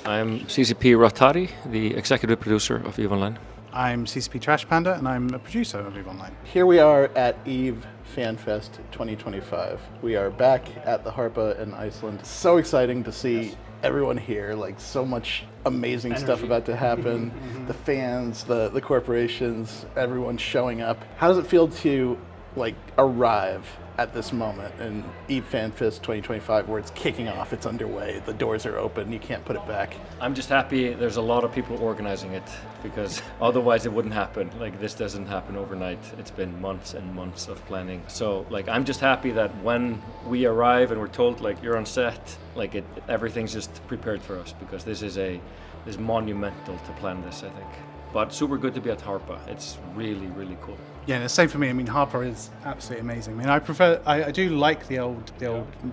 I'm CCP Rattari, the executive producer of EVE Online. I'm CCP Trash Panda, and I'm a producer of EVE Online. Here we are at EVE Fanfest 2025. We are back at the Harpa in Iceland. So exciting to see everyone here, like so much amazing stuff about to happen. The fans, the corporations, everyone showing up. How does it feel to arrive at this moment in EVE Fanfest 2025 where it's kicking off, it's underway, the doors are open, you can't put it back? I'm just happy there's a lot of people organizing it, because otherwise it wouldn't happen. This doesn't happen overnight. It's been months and months of planning. So I'm just happy that when we arrive and we're told you're on set, everything's just prepared for us, because this is monumental to plan this, I think. But super good to be at Harpa. It's really, really cool. Yeah, the same for me. I mean, Harpa is absolutely amazing. I mean, I do like the old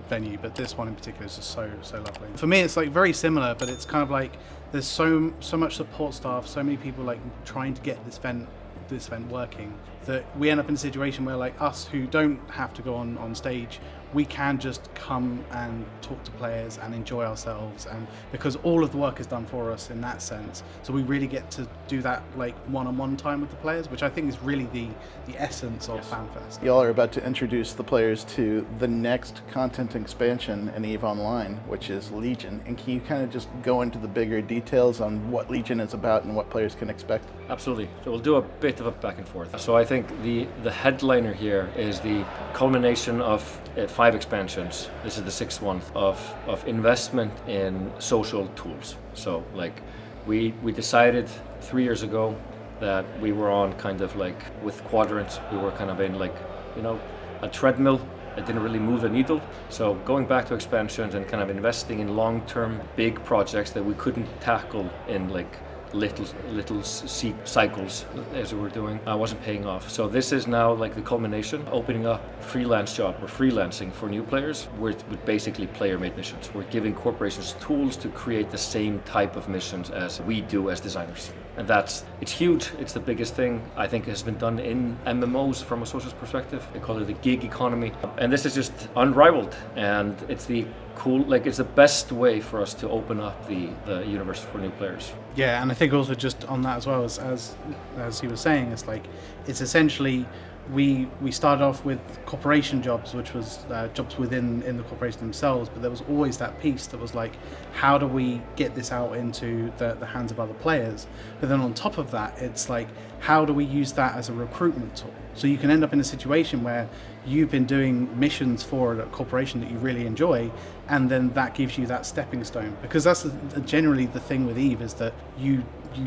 venue, but this one in particular is just so lovely. For me, it's very similar, but it's kind of there's so much support staff, so many people trying to get this event working, that we end up in a situation where us who don't have to go on stage, we can just come and talk to players and enjoy ourselves, and because all of the work is done for us in that sense, so we really get to do that one-on-one time with the players, which I think is really the essence of FanFest. Y'all are about to introduce the players to the next content expansion in EVE Online, which is Legion. And can you kind of just go into the bigger details on what Legion is about and what players can expect? Absolutely. So we'll do a bit of a back and forth. So I think the headliner here is the culmination of 5 expansions. This is the 6th one of investment in social tools. So we decided 3 years ago that we were on with quadrants, we were kind of in a treadmill. It didn't really move the needle. So going back to expansions and kind of investing in long-term big projects that we couldn't tackle in little cycles as we were doing, wasn't paying off. So this is now the culmination, opening up Freelance Job or freelancing for new players with basically player-made missions. We're giving corporations tools to create the same type of missions as we do as designers. And it's huge. It's the biggest thing I think has been done in MMOs from a social perspective. They call it the gig economy. And this is just unrivaled, and it's the it's the best way for us to open up the universe for new players. Yeah, and I think also just on that as well, as he was saying, it's essentially we started off with corporation jobs, which was jobs within the corporation themselves, but there was always that piece that was how do we get this out into the hands of other players? But then on top of that, it's how do we use that as a recruitment tool? So you can end up in a situation where you've been doing missions for a corporation that you really enjoy, and then that gives you that stepping stone, because that's generally the thing with EVE, is that you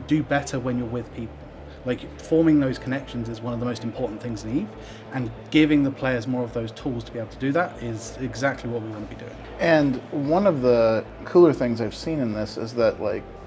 do better when you're with people. Forming those connections is one of the most important things in EVE, and giving the players more of those tools to be able to do that is exactly what we want to be doing. And one of the cooler things I've seen in this is that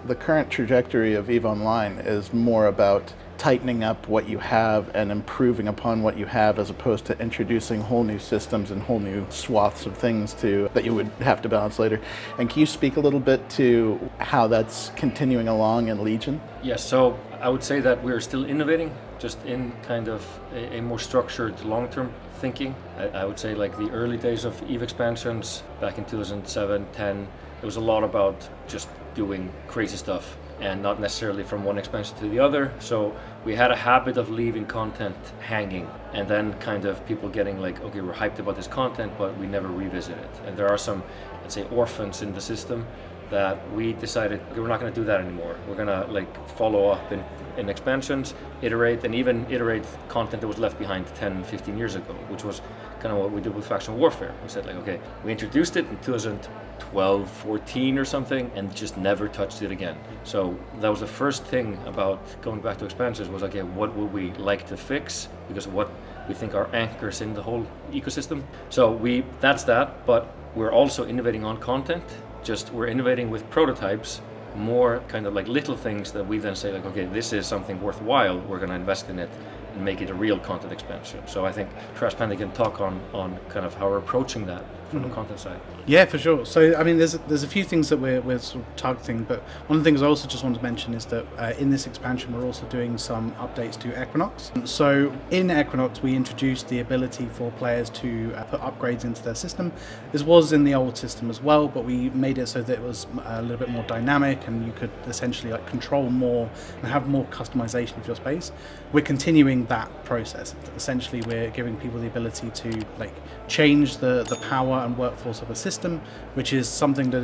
the current trajectory of EVE Online is more about tightening up what you have and improving upon what you have, as opposed to introducing whole new systems and whole new swaths of things that you would have to balance later. And can you speak a little bit to how that's continuing along in Legion? Yes, so I would say that we're still innovating, just in kind of a more structured long-term thinking. I would say the early days of EVE expansions back in 2007, 10, it was a lot about just doing crazy stuff and not necessarily from one expansion to the other. So we had a habit of leaving content hanging, and then kind of people getting okay, we're hyped about this content, but we never revisit it. And there are some, let's say, orphans in the system that we decided we're not going to do that anymore. We're going to follow up in expansions, iterate, and even iterate content that was left behind 10, 15 years ago, which was kind of what we did with Faction Warfare. We said okay, we introduced it in 2012, 14 or something, and just never touched it again. So that was the first thing about going back to expansions, was okay, what would we like to fix? Because what we think are anchors in the whole ecosystem. So that's that, but we're also innovating on content. Just we're innovating with prototypes, more kind of little things that we then say okay, this is something worthwhile, we're going to invest in it and make it a real content expansion. So I think Trash Panda can talk on kind of how we're approaching that the content side. Yeah, for sure. So, I mean, there's a few things that we're sort of targeting, but one of the things I also just want to mention is that in this expansion, we're also doing some updates to Equinox. So, in Equinox, we introduced the ability for players to put upgrades into their system. This was in the old system as well, but we made it so that it was a little bit more dynamic, and you could essentially like control more and have more customization of your space. We're continuing that process. Essentially, we're giving people the ability to like change the power and workforce of a system, which is something that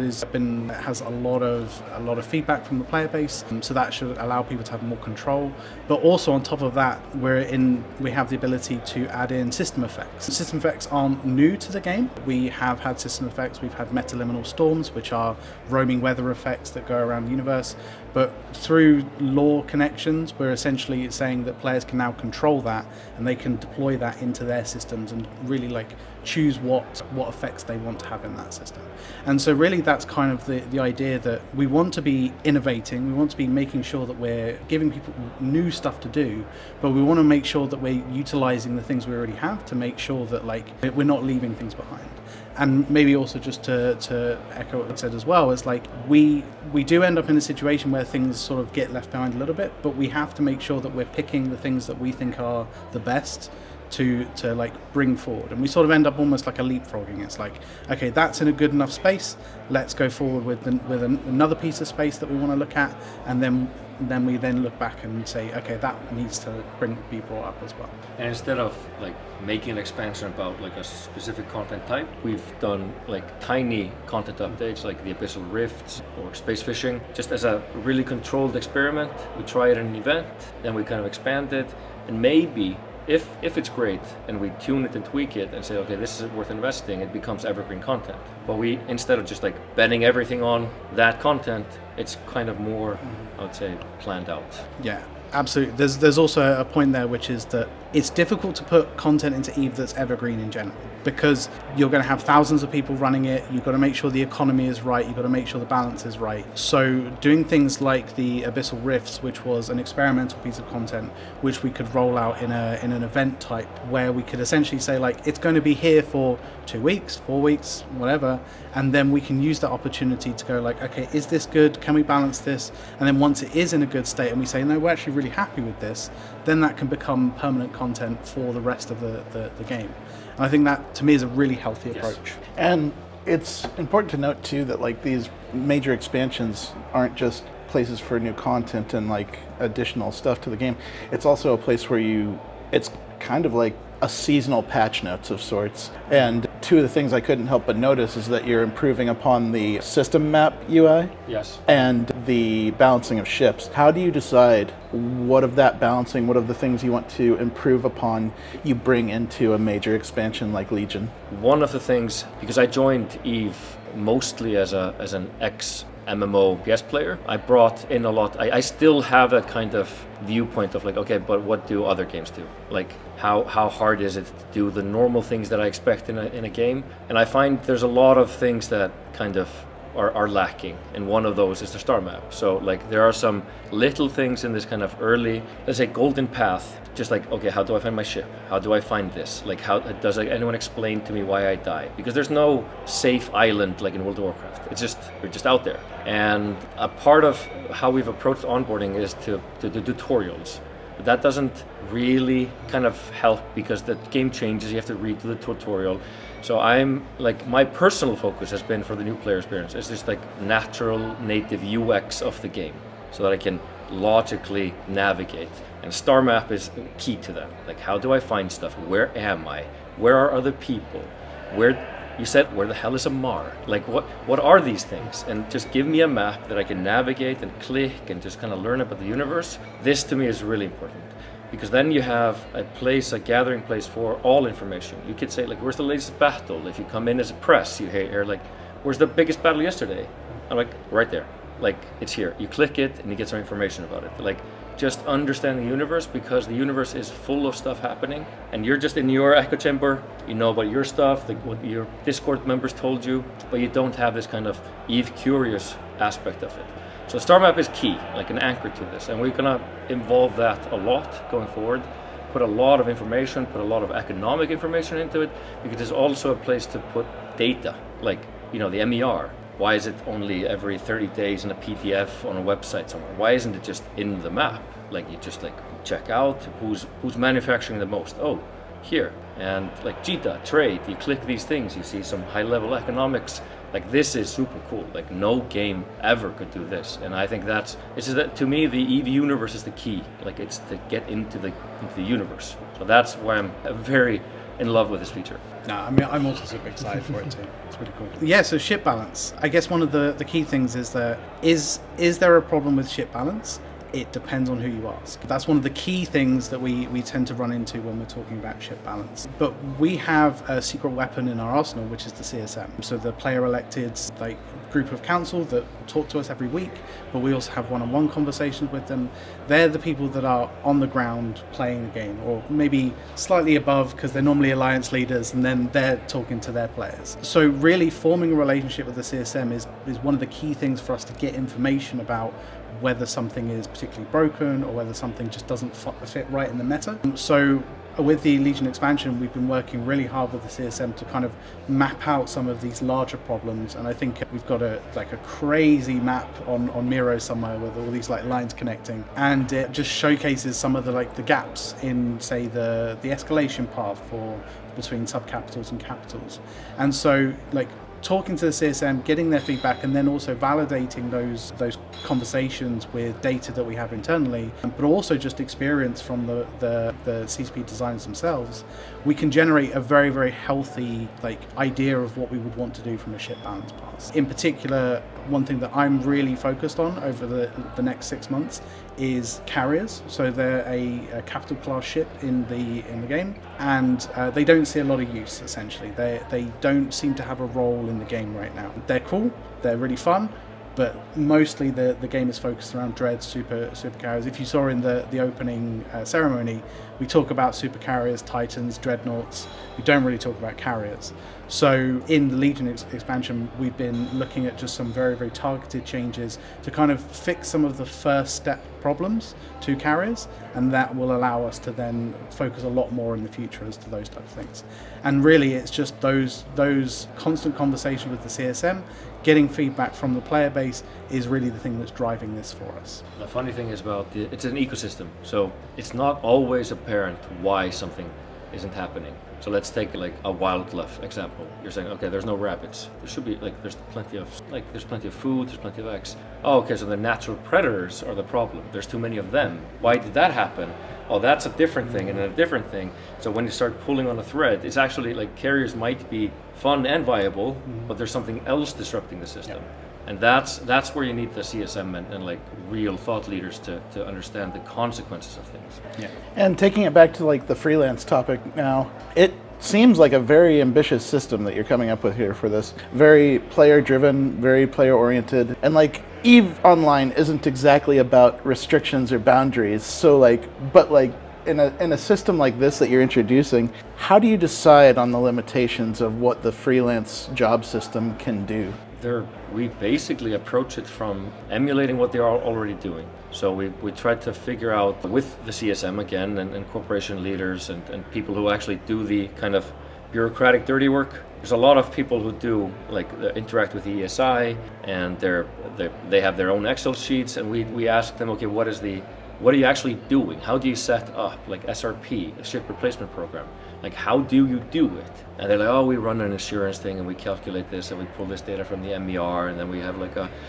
has a lot of feedback from the player base. So that should allow people to have more control. But also on top of that, we have the ability to add in system effects. System effects aren't new to the game. We have had system effects. We've had metaliminal storms, which are roaming weather effects that go around the universe. But through lore connections, we're essentially saying that players can now control that, and they can deploy that into their systems and really like choose what effects they want to have in that system. And so really that's kind of the idea, that we want to be innovating, we want to be making sure that we're giving people new stuff to do, but we want to make sure that we're utilizing the things we already have to make sure that like we're not leaving things behind. And maybe also just to echo what I said as well, is like we do end up in a situation where things sort of get left behind a little bit, but we have to make sure that we're picking the things that we think are the best to like bring forward. And we sort of end up almost like a leapfrogging. It's like, okay, that's in a good enough space, let's go forward with another piece of space that we want to look at, and then we look back and say, okay, that needs to be brought up as well. And instead of like making an expansion about like a specific content type, we've done like tiny content updates like the Abyssal Rifts or space fishing, just as a really controlled experiment. We try it in an event, then we kind of expand it, and maybe if it's great and we tune it and tweak it and say, okay, this is worth investing, it becomes evergreen content. But we, instead of just like betting everything on that content, it's kind of more, I would say, planned out. Yeah, absolutely. There's also a point there, which is that it's difficult to put content into EVE that's evergreen in general, because you're going to have thousands of people running it. You've got to make sure the economy is right. You've got to make sure the balance is right. So doing things like the Abyssal Rifts, which was an experimental piece of content, which we could roll out in an event type, where we could essentially say like, it's going to be here for 2 weeks, 4 weeks, whatever, and then we can use that opportunity to go like, okay, is this good? Can we balance this? And then once it is in a good state and we say, no, we're actually really happy with this, then that can become permanent content for the rest of the game. And I think that to me is a really healthy approach. Yes. And it's important to note too that like these major expansions aren't just places for new content and like additional stuff to the game. It's also a place where it's kind of like a seasonal patch notes of sorts. And two of the things I couldn't help but notice is that you're improving upon the system map UI. Yes. And the balancing of ships. How do you decide what of that balancing, what of the things you want to improve upon, you bring into a major expansion like Legion? One of the things, because I joined EVE mostly as an ex-MMO PS player, I brought in a lot. I still have that kind of viewpoint of like, okay, but what do other games do? Like, how hard is it to do the normal things that I expect in a game? And I find there's a lot of things that kind of are lacking, and one of those is the star map. So like there are some little things in this kind of early, let's say, golden path, just like, okay, how do I find my ship? How do I find this? Like, how does anyone explain to me why I die? Because there's no safe island like in World of Warcraft. It's just, you're just out there. And a part of how we've approached onboarding is to do tutorials. But that doesn't really kind of help, because the game changes, you have to read the tutorial. So I'm like, my personal focus has been for the new player experience, it's just like natural native UX of the game, so that I can logically navigate. And star map is key to that. Like, how do I find stuff? Where am I? Where are other people? You said, where the hell is a Mar? Like, what are these things? And just give me a map that I can navigate and click and just kind of learn about the universe. This to me is really important, because then you have a gathering place for all information. You could say like, where's the latest battle? If you come in as a press, you hear like, where's the biggest battle yesterday? I'm like, right there. Like, it's here. You click it and you get some information about it. Like, just understand the universe, because the universe is full of stuff happening, and you're just in your echo chamber, you know about your stuff, what your Discord members told you, but you don't have this kind of EVE curious aspect of it. So star map is key, like an anchor to this, and we're gonna involve that a lot going forward. put a lot of information, put a lot of economic information into it, because it's also a place to put data, like, you know, the MER. Why is it only every 30 days in a PDF on a website somewhere? Why isn't it just in the map? Like, you just like check out who's manufacturing the most. Oh, here. And like JITA, trade, you click these things, you see some high level economics. Like, this is super cool. Like, no game ever could do this. And I think to me, the EVE universe is the key. Like, it's to get into the universe. So that's why I'm very in love with this feature. No, I mean, I'm also super excited for it too. It's really cool. Yeah, so ship balance. I guess one of the key things is that is there a problem with ship balance? It depends on who you ask. That's one of the key things that we tend to run into when we're talking about ship balance. But we have a secret weapon in our arsenal, which is the CSM. So the player elected like group of council that talk to us every week, but we also have one-on-one conversations with them. They're the people that are on the ground playing the game, or maybe slightly above, because they're normally alliance leaders, and then they're talking to their players. So really forming a relationship with the CSM is one of the key things for us to get information about whether something is particularly broken or whether something just doesn't fit right in the meta. So with the Legion expansion, we've been working really hard with the CSM to kind of map out some of these larger problems, and I think we've got a crazy map on Miro somewhere with all these like lines connecting, and it just showcases some of the gaps in, say, the escalation path between subcapitals and capitals. And so like talking to the CSM, getting their feedback, and then also validating those conversations with data that we have internally, but also just experience from the CCP designers themselves, we can generate a very, very healthy idea of what we would want to do from a ship balance pass. In particular, one thing that I'm really focused on over the next 6 months is carriers. So they're a capital class ship in the game, and they don't see a lot of use. Essentially, they don't seem to have a role in the game right now. They're cool, they're really fun, but mostly the game is focused around Dread super carriers. If you saw in the opening ceremony, we talk about super carriers, Titans, Dreadnoughts. We don't really talk about carriers. So in the Legion expansion, we've been looking at just some very, very targeted changes to kind of fix some of the first step problems to carriers, and that will allow us to then focus a lot more in the future as to those types of things. And really, it's just those constant conversations with the CSM, getting feedback from the player base is really the thing that's driving this for us. The funny thing is it's an ecosystem, so it's not always apparent why something isn't happening. So let's take like a wildlife example. You're saying, okay, there's no rabbits. There should be there's plenty of food, there's plenty of eggs. Oh, okay, so the natural predators are the problem. There's too many of them. Why did that happen? Oh, that's a different thing and a different thing. So when you start pulling on a thread, it's actually like carriers might be fun and viable, but there's something else disrupting the system. Yeah. And that's where you need the CSM and like real thought leaders to understand the consequences of things. Yeah. And taking it back to like the freelance topic now, it seems like a very ambitious system that you're coming up with here for this. Very player driven, very player oriented. And like EVE Online isn't exactly about restrictions or boundaries. So but in a system like this that you're introducing, how do you decide on the limitations of what the freelance job system can do? We basically approach it from emulating what they are already doing. So we try to figure out with the CSM again and corporation leaders and people who actually do the kind of bureaucratic dirty work. There's a lot of people who do interact with the ESI, and they have their own Excel sheets, and we ask them, okay, what are you actually doing? How do you set up like SRP, a ship replacement program? Like, how do you do it? And they're like, oh, we run an insurance thing and we calculate this and we pull this data from the MER, and then we have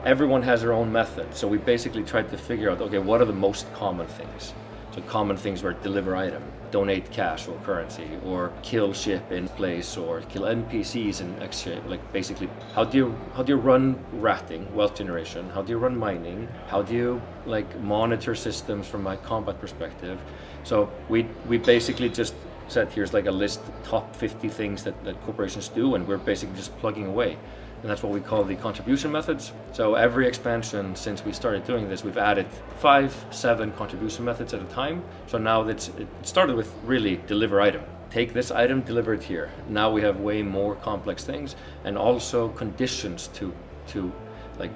everyone has their own method. So we basically tried to figure out, okay, what are the most common things? So common things were deliver item, donate cash or currency, or kill ship in place, or kill NPCs in X shape. Like basically, how do you run ratting, wealth generation? How do you run mining? How do you monitor systems from a combat perspective? So we basically just said, here's a list, top 50 things that corporations do, and we're basically just plugging away. And that's what we call the contribution methods. So every expansion since we started doing this, we've added 5-7 contribution methods at a time. So now it started with really deliver item. Take this item, deliver it here. Now we have way more complex things, and also conditions to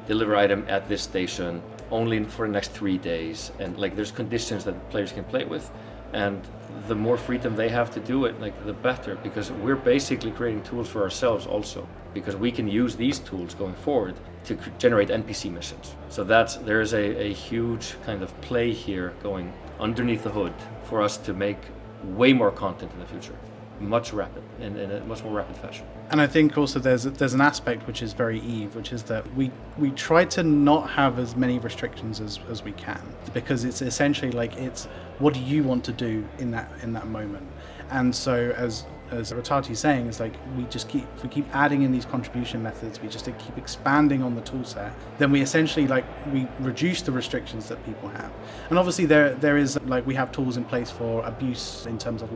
deliver item at this station only for the next 3 days. And there's conditions that players can play with. and the more freedom they have to do it, like the better, because we're basically creating tools for ourselves also, because we can use these tools going forward to generate NPC missions. So there's a huge kind of play here going underneath the hood for us to make way more content in the future, in a much more rapid fashion. And I think also there's an aspect which is very EVE, which is that we try to not have as many restrictions as we can, because it's essentially like, it's what do you want to do in that moment. And so as Ratati's saying, it's like if we keep adding in these contribution methods, we just keep expanding on the tool set, then we essentially we reduce the restrictions that people have. And obviously there is we have tools in place for abuse in terms of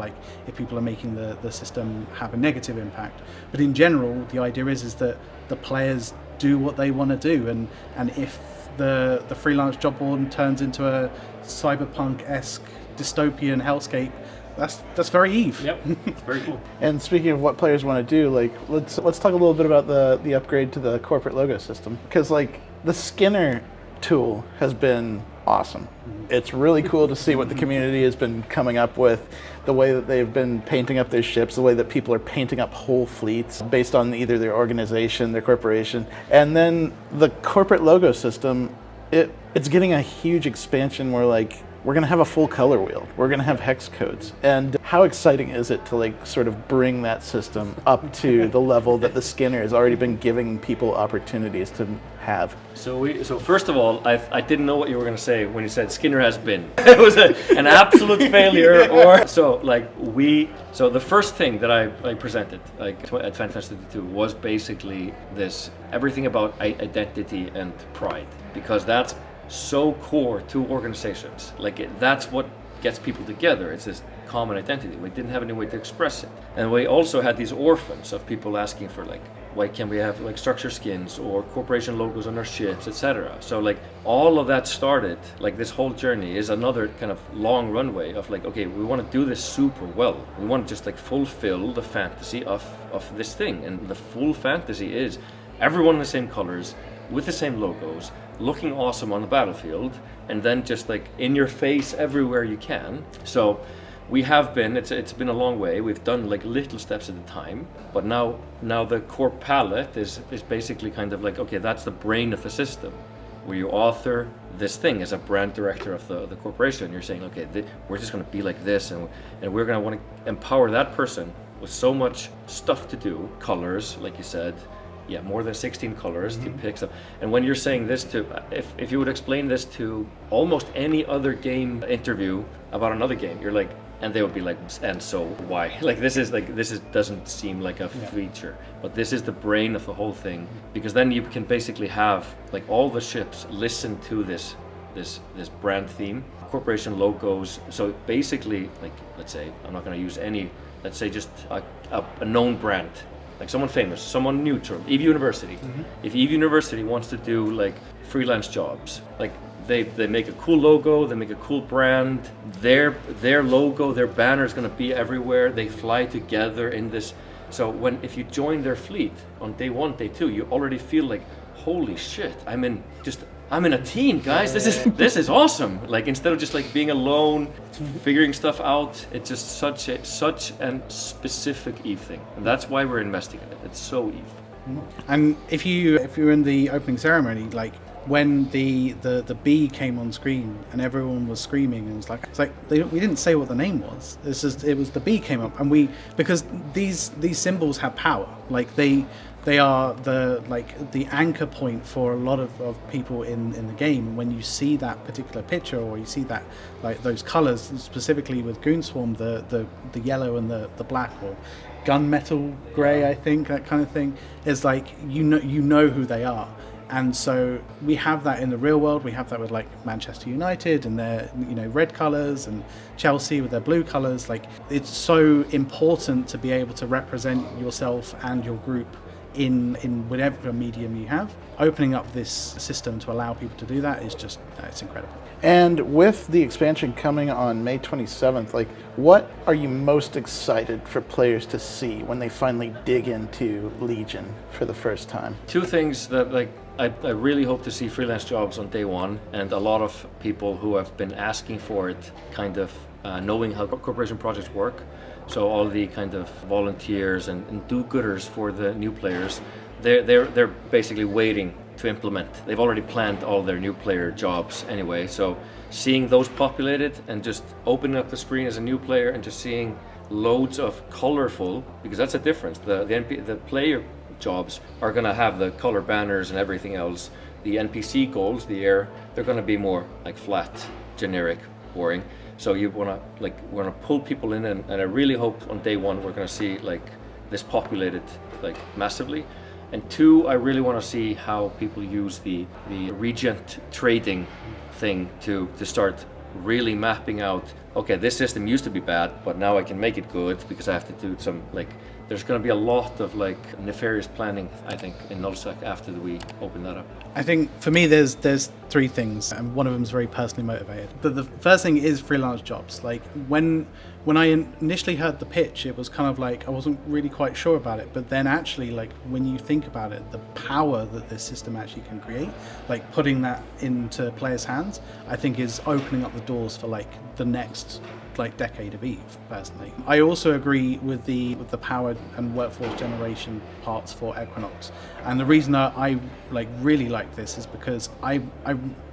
if people are making the system have a negative impact. But in general, the idea is that the players do what they want to do, and if the freelance job board turns into a cyberpunk-esque dystopian hellscape, that's very EVE. Yep, it's very cool. And speaking of what players want to do, let's talk a little bit about the upgrade to the corporate logo system, because the Skinner tool has been awesome. It's really cool to see what the community has been coming up with, the way that they've been painting up their ships, the way that people are painting up whole fleets based on either their organization, their corporation, and then the corporate logo system. It's getting a huge expansion where we're going to have a full color wheel. We're going to have hex codes. And how exciting is it to sort of bring that system up to the level that the Skinner has already been giving people opportunities to have? So first of all, I didn't know what you were going to say when you said Skinner has been. It was an absolute failure. So the first thing that I presented at Fanfest 52 was basically everything about identity and pride, because that's so core to organizations. That's what gets people together. It's this common identity. We didn't have any way to express it, and we also had these orphans of people asking for why can't we have structure skins or corporation logos on our ships, etc. So all of that started, this whole journey is another kind of long runway of okay, we want to do this super well. We want to just fulfill the fantasy of this thing, and the full fantasy is everyone in the same colors with the same logos, looking awesome on the battlefield, and then just in your face everywhere you can. So we have been, it's been a long way. We've done little steps at a time, but now the core palette is basically kind of okay, that's the brain of the system, where you author this thing as a brand director of the corporation. You're saying, okay, we're just going to be like this, and we're going to want to empower that person with so much stuff to do, colors, like you said. Yeah, more than 16 colors to pick up. And when you're saying this if you would explain this to almost any other game interview about another game, you're and they would be and so why? This doesn't seem like a feature, but this is the brain of the whole thing, because then you can basically have all the ships listen to this brand theme, corporation logos. So basically, let's say, I'm not going to use any, let's say just a known brand. Someone famous, someone neutral, EVE University. If EVE University wants to do freelance jobs, they make a cool logo, they make a cool brand, their logo, their banner is going to be everywhere, they fly together in this. So if you join their fleet on day 1, day 2, you already feel holy shit, I'm in a team, guys. This is awesome. Instead of just being alone, figuring stuff out, it's just such a specific EVE thing, and that's why we're investing in it. It's so EVE. And if you're in the opening ceremony, when the bee came on screen and everyone was screaming, and we didn't say what the name was. It was the bee came up, and because these symbols have power. They are the anchor point for a lot of people in the game. When you see that particular picture, or you see that those colors, specifically with Goonswarm, the yellow and the black, or gunmetal gray, I think, that kind of thing, is you know who they are. And so we have that in the real world. We have that with Manchester United and their red colors, and Chelsea with their blue colors. It's so important to be able to represent yourself and your group in whatever medium you have. Opening up this system to allow people to do that is just, it's incredible. And with the expansion coming on May 27th, what are you most excited for players to see when they finally dig into Legion for the first time? Two things that I really hope to see Freelance Jobs on day 1, and a lot of people who have been asking for it kind of knowing how corporation projects work. So all the kind of volunteers and do-gooders for the new players, they're basically waiting to implement. They've already planned all their new player jobs anyway. So seeing those populated and just opening up the screen as a new player and just seeing loads of colorful, because that's a difference. The player jobs are going to have the color banners and everything else. The NPC goals, they're going to be more like flat, generic, boring. So you want to pull people in, and I really hope on day one we're going to see like this populated like massively. And two, I really want to see how people use the regent trading thing to start really mapping out, okay, this system used to be bad, but now I can make it good because I have to do some there's going to be a lot of nefarious planning, I think, in nullsec after we open that up. I think for me there's three things, and one of them is very personally motivated. The first thing is freelance jobs. Like when I initially heard the pitch, it was kind of like I wasn't really quite sure about it, but then actually when you think about it, the power that this system actually can create, putting that into players' hands, I think is opening up the doors for the next decade of EVE, personally. I also agree with the power and workforce generation parts for Equinox, and the reason I really like this is because I'm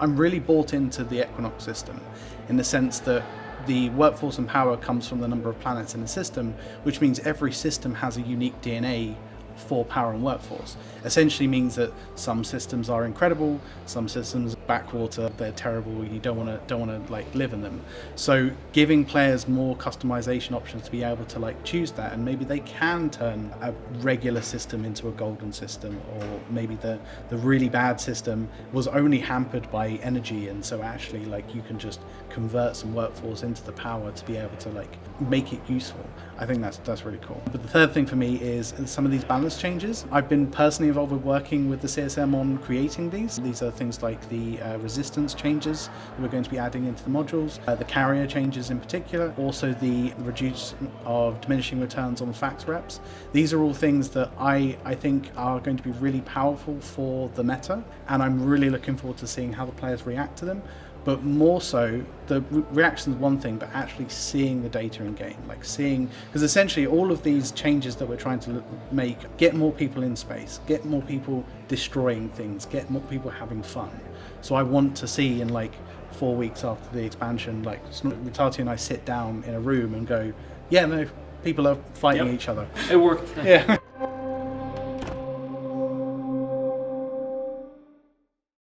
really bought into the Equinox system, in the sense that the workforce and power comes from the number of planets in the system, which means every system has a unique DNA for power and workforce. Essentially means that some systems are incredible, some systems backwater, they're terrible, you don't want to live in them. So giving players more customization options to be able to choose that, and maybe they can turn a regular system into a golden system, or maybe the really bad system was only hampered by energy, and so actually you can just convert some workforce into the power to be able to make it useful. I think that's really cool. But the third thing for me is some of these balance changes. I've been personally involved with working with the CSM on creating these. These are things like the resistance changes that we're going to be adding into the modules, the carrier changes in particular, also the reduce of diminishing returns on fax reps. These are all things that I think are going to be really powerful for the meta, and I'm really looking forward to seeing how the players react to them. But more so, the reaction is one thing, but actually seeing the data in game, because essentially all of these changes that we're trying to make get more people in space, get more people destroying things, get more people having fun. So I want to see in 4 weeks after the expansion, Mutati and I sit down in a room and go, yeah, no, people are fighting each other. It worked. Yeah.